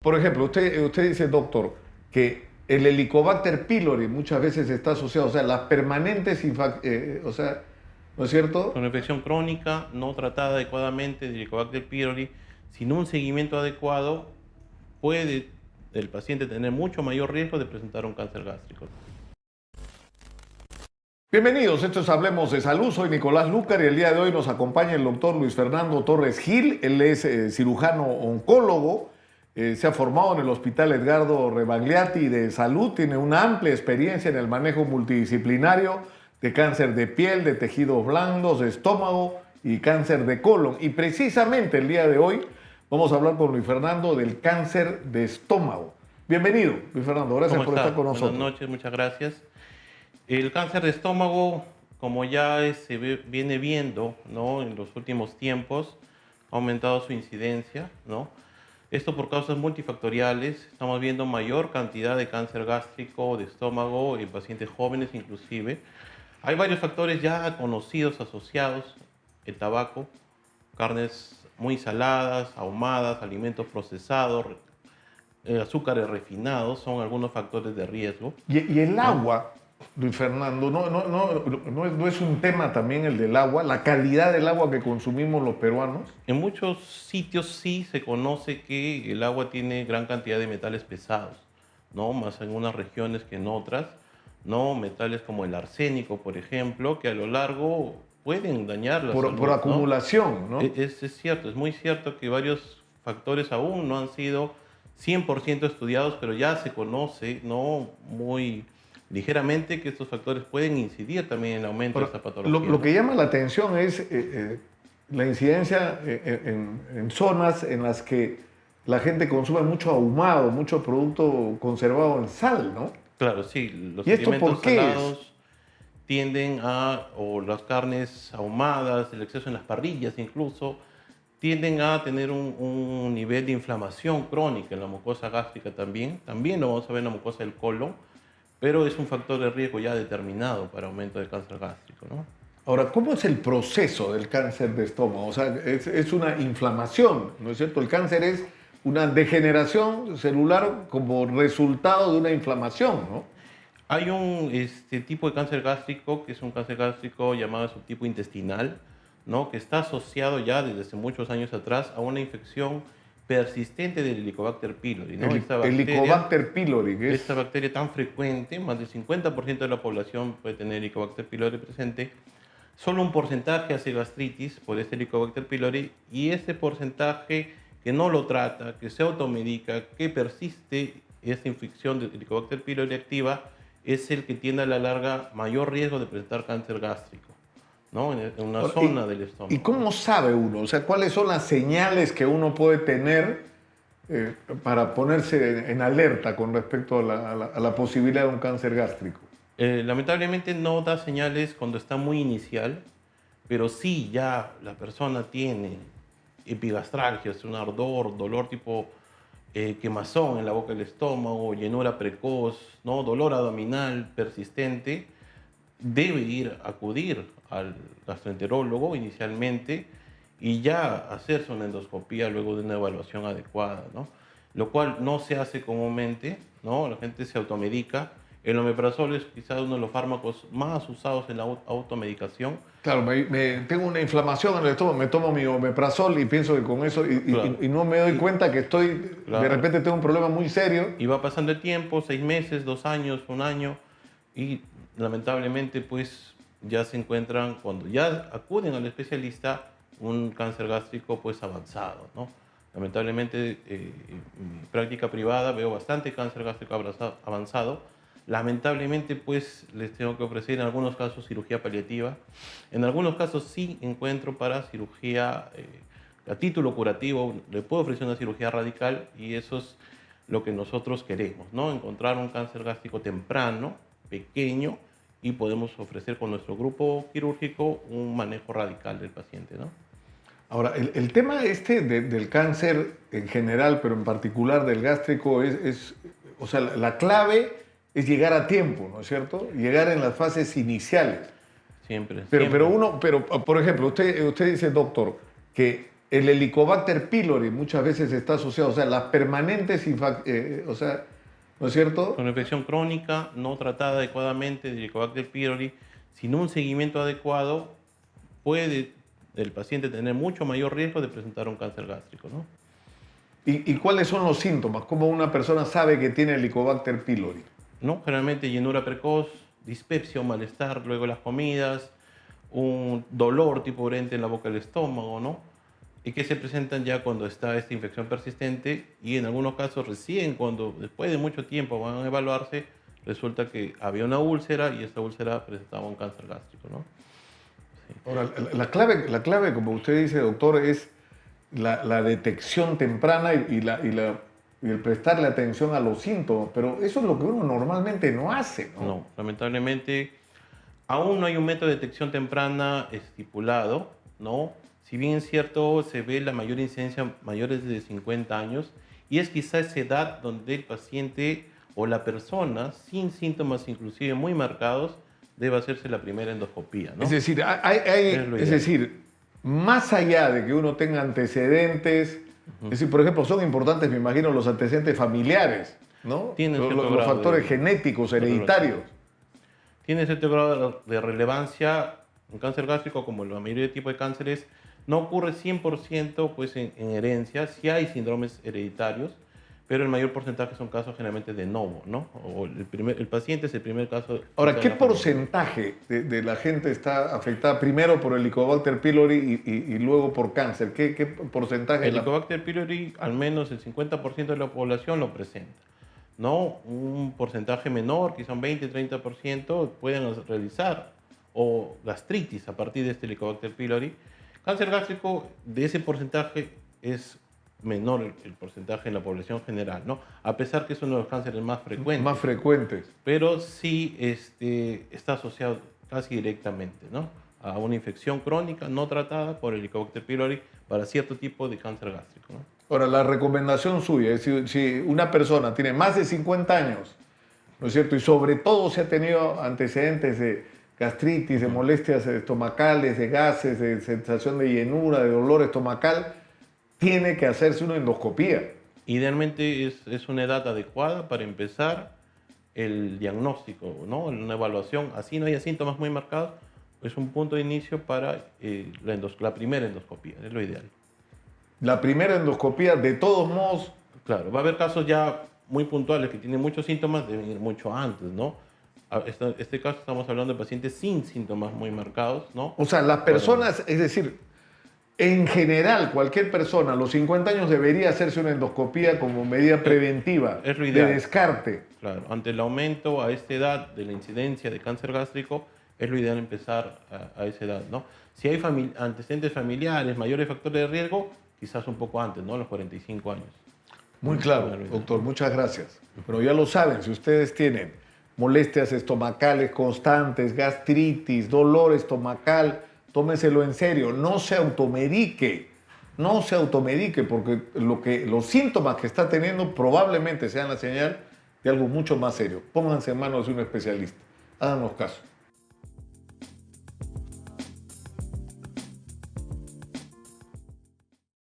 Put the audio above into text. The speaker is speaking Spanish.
Por ejemplo, usted dice, doctor, que el Helicobacter pylori muchas veces está asociado, o sea, las permanentes, o sea, ¿no es cierto? Una infección crónica no tratada adecuadamente de Helicobacter pylori, sin un seguimiento adecuado, puede el paciente tener mucho mayor riesgo de presentar un cáncer gástrico. Bienvenidos, esto es Hablemos de Salud, soy Nicolás Lúcar y el día de hoy nos acompaña el doctor Luis Fernando Torres Gil, él es cirujano oncólogo, se ha formado en el Hospital Edgardo Rebagliati de Salud, tiene una amplia experiencia en el manejo multidisciplinario de cáncer de piel, de tejidos blandos, de estómago y cáncer de colon. Y precisamente el día de hoy vamos a hablar con Luis Fernando del cáncer de estómago. Bienvenido, Luis Fernando, gracias ¿Cómo por está? estar con nosotros. Buenas noches, muchas gracias. El cáncer de estómago, como ya viene viendo, ¿no?, en los últimos tiempos, ha aumentado su incidencia, ¿no? Esto por causas multifactoriales. Estamos viendo mayor cantidad de cáncer gástrico, de estómago, en pacientes jóvenes inclusive. Hay varios factores ya conocidos asociados: el tabaco, carnes muy saladas, ahumadas, alimentos procesados, azúcares refinados, son algunos factores de riesgo, Y el ¿no? agua, Luis Fernando, no es un tema también el del agua, la calidad del agua que consumimos los peruanos. En muchos sitios sí se conoce que el agua tiene gran cantidad de metales pesados, ¿no? Más en unas regiones que en otras, ¿no? Metales como el arsénico, por ejemplo, que a lo largo pueden dañar la salud, Por ¿no? acumulación, ¿no? Es cierto, es muy cierto que varios factores aún no han sido 100% estudiados, pero ya se conoce, ¿no?, muy ligeramente, que estos factores pueden incidir también en el aumento de Ahora, esta patología, lo ¿no? que llama la atención es la incidencia en zonas en las que la gente consume mucho ahumado, mucho producto conservado en sal, ¿no? Claro, sí, los ¿Y esto por alimentos qué es? salados tienden a, o las carnes ahumadas, el exceso en las parrillas incluso, tienden a tener un nivel de inflamación crónica en la mucosa gástrica también. También lo vamos a ver en la mucosa del colon, pero es un factor de riesgo ya determinado para aumento del cáncer gástrico, ¿no? Ahora, ¿cómo es el proceso del cáncer de estómago? O sea, es una inflamación, ¿no es cierto? El cáncer es una degeneración celular como resultado de una inflamación, ¿no? Hay un tipo de cáncer gástrico, que es un cáncer gástrico llamado subtipo intestinal, ¿no?, que está asociado ya desde hace muchos años atrás a una infección persistente del Helicobacter pylori, ¿no? El Helicobacter pylori, que Esta es... bacteria tan frecuente, más del 50% de la población puede tener Helicobacter pylori presente. Solo un porcentaje hace gastritis por este Helicobacter pylori, y ese porcentaje que no lo trata, que se automedica, que persiste esta infección de Helicobacter pylori activa, es el que tiene a la larga mayor riesgo de presentar cáncer gástrico, ¿no?, en una Ahora, zona del ¿y estómago, ¿no? cómo sabe uno? O sea, ¿cuáles son las señales que uno puede tener para ponerse en alerta con respecto a a la posibilidad de un cáncer gástrico? Lamentablemente no da señales cuando está muy inicial, pero sí ya la persona tiene epigastralgia, es un ardor, dolor tipo quemazón en la boca del estómago, llenura precoz, ¿no?, dolor abdominal persistente, debe acudir al gastroenterólogo inicialmente y ya hacerse una endoscopía luego de una evaluación adecuada, ¿no? Lo cual no se hace comúnmente, ¿no? La gente se automedica. El omeprazol es quizás uno de los fármacos más usados en la automedicación. Claro, tengo una inflamación en el estómago, me tomo mi omeprazol y pienso que con eso, Claro, y no me doy cuenta que estoy, de claro. repente tengo un problema muy serio. Y va pasando el tiempo, 6 meses, 2 años, un año, y lamentablemente pues ya se encuentran, cuando ya acuden al especialista, un cáncer gástrico pues avanzado, ¿no? Lamentablemente en mi práctica privada veo bastante cáncer gástrico avanzado. Lamentablemente pues les tengo que ofrecer en algunos casos cirugía paliativa. En algunos casos sí encuentro para cirugía a título curativo, le puedo ofrecer una cirugía radical, y eso es lo que nosotros queremos, ¿no? Encontrar un cáncer gástrico temprano, pequeño, y podemos ofrecer con nuestro grupo quirúrgico un manejo radical del paciente, ¿no? Ahora, el tema del cáncer en general, pero en particular del gástrico, o sea, la clave es llegar a tiempo, ¿no es cierto? Llegar en las fases iniciales. Siempre, Pero siempre. por ejemplo, usted dice, doctor, que el Helicobacter pylori muchas veces está asociado, o sea, las permanentes, o sea, ¿no es cierto? Con infección crónica no tratada adecuadamente de Helicobacter pylori, sin un seguimiento adecuado, puede el paciente tener mucho mayor riesgo de presentar un cáncer gástrico, ¿no? ¿Y cuáles son los síntomas? ¿Cómo una persona sabe que tiene Helicobacter pylori? ¿No? Generalmente llenura precoz, dispepsia o malestar luego de las comidas, un dolor tipo urente en la boca del estómago, ¿no? Y que se presentan ya cuando está esta infección persistente y en algunos casos recién cuando después de mucho tiempo van a evaluarse, resulta que había una úlcera y esta úlcera presentaba un cáncer gástrico, ¿no? Sí. Ahora, la clave, como usted dice, doctor, es la detección temprana y el prestarle atención a los síntomas, pero eso es lo que uno normalmente no hace, ¿no? No, lamentablemente aún no hay un método de detección temprana estipulado, ¿no? Si bien es cierto, se ve la mayor incidencia mayores de 50 años y es quizá esa edad donde el paciente o la persona sin síntomas inclusive muy marcados debe hacerse la primera endoscopía, ¿no? Es decir, Es lo es ideal. decir, más allá de que uno tenga antecedentes, es decir, por ejemplo, son importantes, me imagino, los antecedentes familiares, ¿no? Tienen cierto Los grado factores de genéticos, relevancia. hereditarios. Tiene cierto grado de relevancia. Un cáncer gástrico, como la mayoría de tipos de cánceres, no ocurre 100% pues, en herencia. Sí hay síndromes hereditarios, pero el mayor porcentaje son casos generalmente de novo, ¿no? O el paciente es el primer caso. Ahora, en ¿qué la familia. porcentaje de la gente está afectada primero por el Helicobacter pylori y luego por cáncer? ¿Qué porcentaje? El Helicobacter pylori, al menos el 50% de la población lo presenta, ¿no? Un porcentaje menor, quizá un 20-30%, pueden realizar o gastritis a partir de este Helicobacter pylori. Cáncer gástrico, de ese porcentaje es menor el porcentaje en la población general, ¿no? A pesar que es uno de los cánceres más frecuentes. Más frecuentes. Pero sí está asociado casi directamente, ¿no? A una infección crónica no tratada por el Helicobacter pylori para cierto tipo de cáncer gástrico, ¿no? Ahora, la recomendación suya es si una persona tiene más de 50 años, ¿no es cierto? Y sobre todo si ha tenido antecedentes de gastritis, de molestias estomacales, de gases, de sensación de llenura, de dolor estomacal, tiene que hacerse una endoscopía. Idealmente es una edad adecuada para empezar el diagnóstico, ¿no? Una evaluación, así no haya síntomas muy marcados, es un punto de inicio para la primera endoscopía, es lo ideal. La primera endoscopía, de todos modos, Claro, va a haber casos ya muy puntuales que tienen muchos síntomas, deben ir mucho antes, ¿no? Este caso estamos hablando de pacientes sin síntomas muy marcados, ¿no? o sea, las personas, es decir, en general, cualquier persona a los 50 años debería hacerse una endoscopía como medida preventiva, es lo de ideal. descarte. Claro, ante el aumento a esta edad de la incidencia de cáncer gástrico, es lo ideal empezar a esa edad, ¿no? Si hay antecedentes familiares, mayores factores de riesgo, quizás un poco antes, ¿no? A los 45 años. Muy claro, doctor, muchas gracias. Pero ya lo saben, si ustedes tienen molestias estomacales constantes, gastritis, dolor estomacal, tómeselo en serio, no se automedique, porque los síntomas que está teniendo probablemente sean la señal de algo mucho más serio. Pónganse en manos de un especialista, háganos caso.